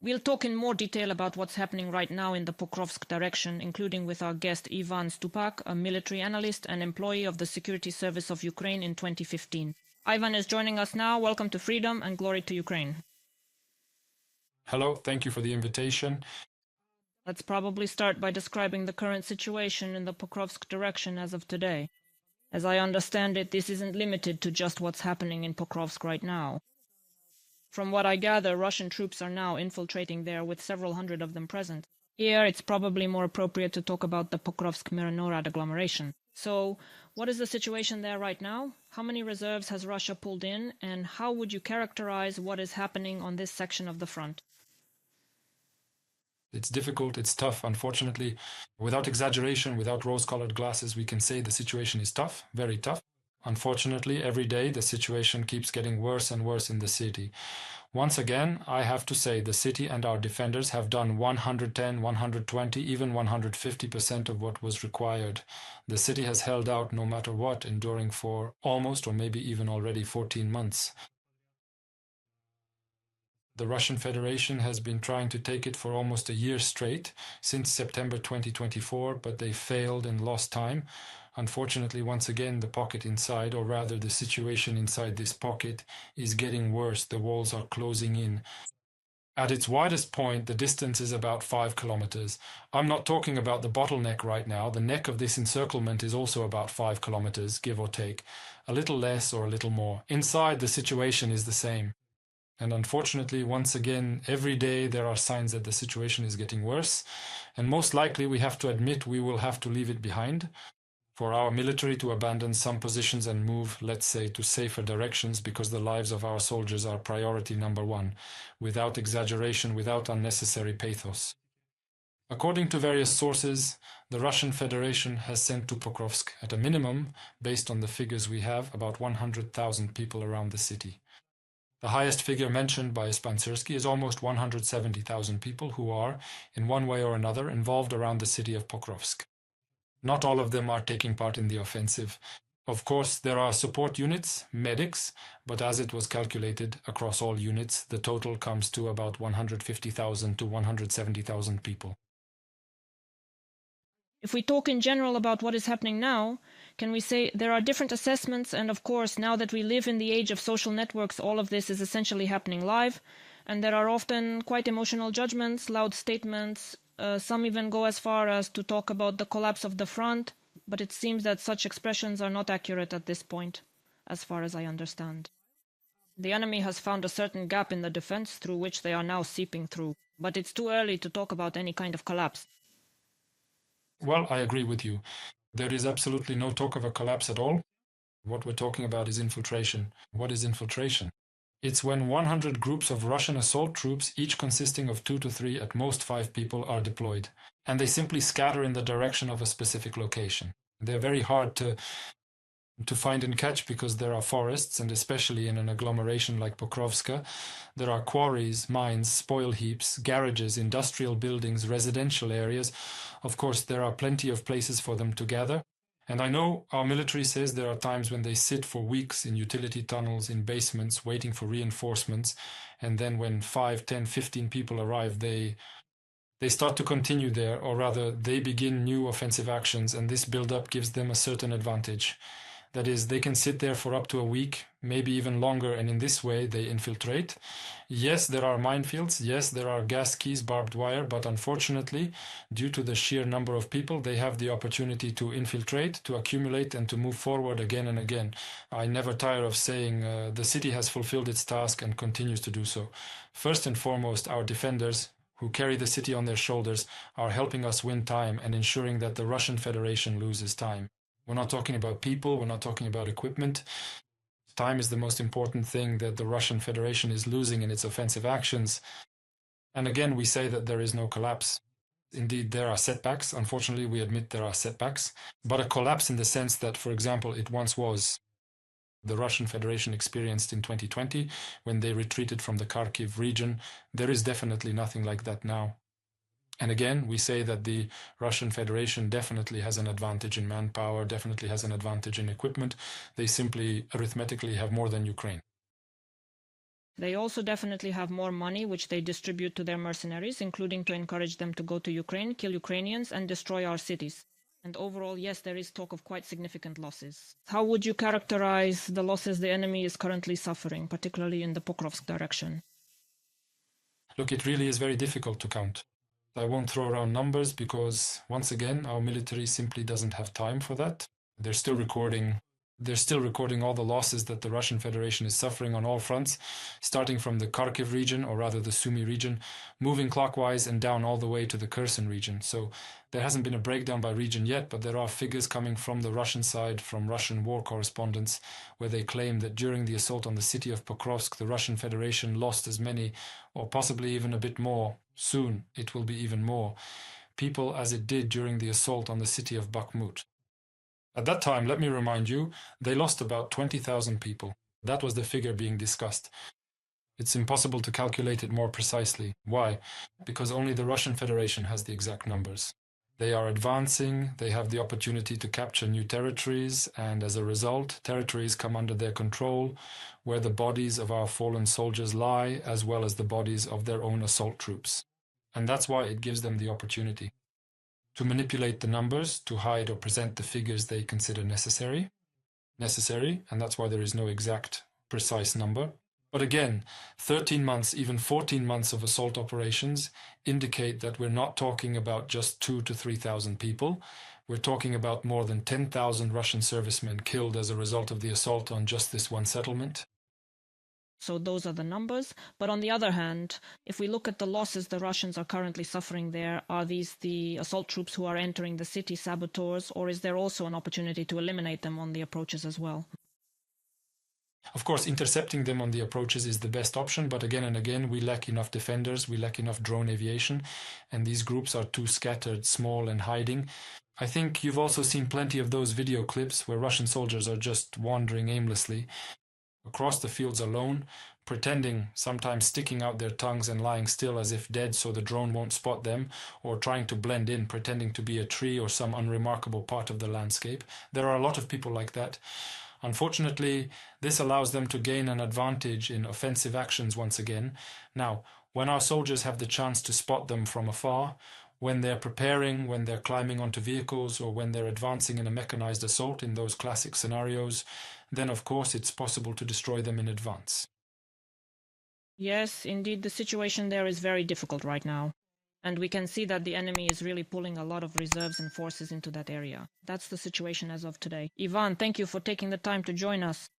We'll talk in more detail about what's happening right now in the Pokrovsk direction, including with our guest Ivan Stupak, a military analyst and employee of the Security Service of Ukraine in 2015. Ivan is joining us now. Welcome to Freedom and Glory to Ukraine. Hello, thank you for the invitation. Let's probably start by describing the current situation in the Pokrovsk direction as of today. As I understand it, this isn't limited to just what's happening in Pokrovsk right now. From what I gather, Russian troops are now infiltrating there with several hundred of them present. Here, it's probably more appropriate to talk about the Pokrovsk-Mironorad agglomeration. So, what is the situation there right now? How many reserves has Russia pulled in, and how would you characterize what is happening on this section of the front? It's difficult, it's tough, unfortunately. Without exaggeration, without rose-colored glasses, we can say the situation is tough, very tough. Unfortunately, every day the situation keeps getting worse and worse in the city. Once again, I have to say the city and our defenders have done 110, 120, even 150% of what was required. The city has held out no matter what, enduring for almost or maybe even already 14 months. The Russian Federation has been trying to take it for almost a year straight, since September 2024, but they failed and lost time. Unfortunately, once again, the pocket inside, or rather the situation inside this pocket, is getting worse. The walls are closing in. At its widest point, the distance is about 5 kilometers. I'm not talking about the bottleneck right now. The neck of this encirclement is also about 5 kilometers, give or take. A little less or a little more. Inside, the situation is the same. And unfortunately, once again, every day there are signs that the situation is getting worse. And most likely, we have to admit we will have to leave it behind for our military to abandon some positions and move, let's say, to safer directions, because the lives of our soldiers are priority number one, without exaggeration, without unnecessary pathos. According to various sources, the Russian Federation has sent to Pokrovsk, at a minimum, based on the figures we have, about 100,000 people around the city. The highest figure mentioned by Spansirski is almost 170,000 people who are, in one way or another, involved around the city of Pokrovsk. Not all of them are taking part in the offensive. Of course, there are support units, medics, but as it was calculated across all units, the total comes to about 150,000 to 170,000 people. If we talk in general about what is happening now, can we say there are different assessments, and of course, now that we live in the age of social networks, all of this is essentially happening live, and there are often quite emotional judgments, loud statements, some even go as far as to talk about the collapse of the front, but it seems that such expressions are not accurate at this point, as far as I understand. The enemy has found a certain gap in the defense through which they are now seeping through, but it's too early to talk about any kind of collapse. Well, I agree with you. There is absolutely no talk of a collapse at all. What we're talking about is infiltration. What is infiltration? It's when 100 groups of Russian assault troops, each consisting of 2 to 3, at most 5 people, are deployed. And they simply scatter in the direction of a specific location. They're very hard to find and catch because there are forests, and especially in an agglomeration like Pokrovsk, there are quarries, mines, spoil heaps, garages, industrial buildings, residential areas. Of course, there are plenty of places for them to gather. And I know our military says there are times when they sit for weeks in utility tunnels, in basements, waiting for reinforcements. And then when 5, 10, 15 people arrive, they start to continue there, or rather, they begin new offensive actions, and this build-up gives them a certain advantage. That is, they can sit there for up to a week, maybe even longer, and in this way they infiltrate. Yes, there are minefields, yes, there are gas keys, barbed wire, but unfortunately, due to the sheer number of people, they have the opportunity to infiltrate, to accumulate, and to move forward again and again. I never tire of saying the city has fulfilled its task and continues to do so. First and foremost, our defenders, who carry the city on their shoulders, are helping us win time and ensuring that the Russian Federation loses time. We're not talking about people, we're not talking about equipment. Time is the most important thing that the Russian Federation is losing in its offensive actions. And again, we say that there is no collapse. Indeed, there are setbacks. Unfortunately, we admit there are setbacks. But a collapse in the sense that, for example, it once was the Russian Federation experienced in 2020 when they retreated from the Kharkiv region, there is definitely nothing like that now. And again, we say that the Russian Federation definitely has an advantage in manpower, definitely has an advantage in equipment. They simply arithmetically have more than Ukraine. They also definitely have more money, which they distribute to their mercenaries, including to encourage them to go to Ukraine, kill Ukrainians, and destroy our cities. And overall, yes, there is talk of quite significant losses. How would you characterize the losses the enemy is currently suffering, particularly in the Pokrovsk direction? Look, it really is very difficult to count. I won't throw around numbers because, once again, our military simply doesn't have time for that. They're still recording all the losses that the Russian Federation is suffering on all fronts, starting from the Kharkiv region, or rather the Sumy region, moving clockwise and down all the way to the Kherson region. So there hasn't been a breakdown by region yet, but there are figures coming from the Russian side, from Russian war correspondents, where they claim that during the assault on the city of Pokrovsk, the Russian Federation lost as many, or possibly even a bit more, soon it will be even more, people as it did during the assault on the city of Bakhmut. At that time, let me remind you, they lost about 20,000 people. That was the figure being discussed. It's impossible to calculate it more precisely. Why? Because only the Russian Federation has the exact numbers. They are advancing, they have the opportunity to capture new territories, and as a result, territories come under their control, where the bodies of our fallen soldiers lie, as well as the bodies of their own assault troops. And that's why it gives them the opportunity to manipulate the numbers, to hide or present the figures they consider necessary, and that's why there is no exact, precise number. But again, 13 months, even 14 months of assault operations indicate that we're not talking about just 2,000 to 3,000 people. We're talking about more than 10,000 Russian servicemen killed as a result of the assault on just this one settlement. So those are the numbers. But on the other hand, if we look at the losses the Russians are currently suffering there, are these the assault troops who are entering the city, saboteurs, or is there also an opportunity to eliminate them on the approaches as well? Of course, intercepting them on the approaches is the best option, but again and again, we lack enough defenders, we lack enough drone aviation, and these groups are too scattered, small, and hiding. I think you've also seen plenty of those video clips where Russian soldiers are just wandering aimlessly across the fields alone, pretending, sometimes sticking out their tongues and lying still as if dead so the drone won't spot them, or trying to blend in, pretending to be a tree or some unremarkable part of the landscape. There are a lot of people like that. Unfortunately, this allows them to gain an advantage in offensive actions once again. Now, when our soldiers have the chance to spot them from afar, when they're preparing, when they're climbing onto vehicles, or when they're advancing in a mechanized assault in those classic scenarios, then of course it's possible to destroy them in advance. Yes, indeed, the situation there is very difficult right now. And we can see that the enemy is really pulling a lot of reserves and forces into that area. That's the situation as of today. Ivan, thank you for taking the time to join us.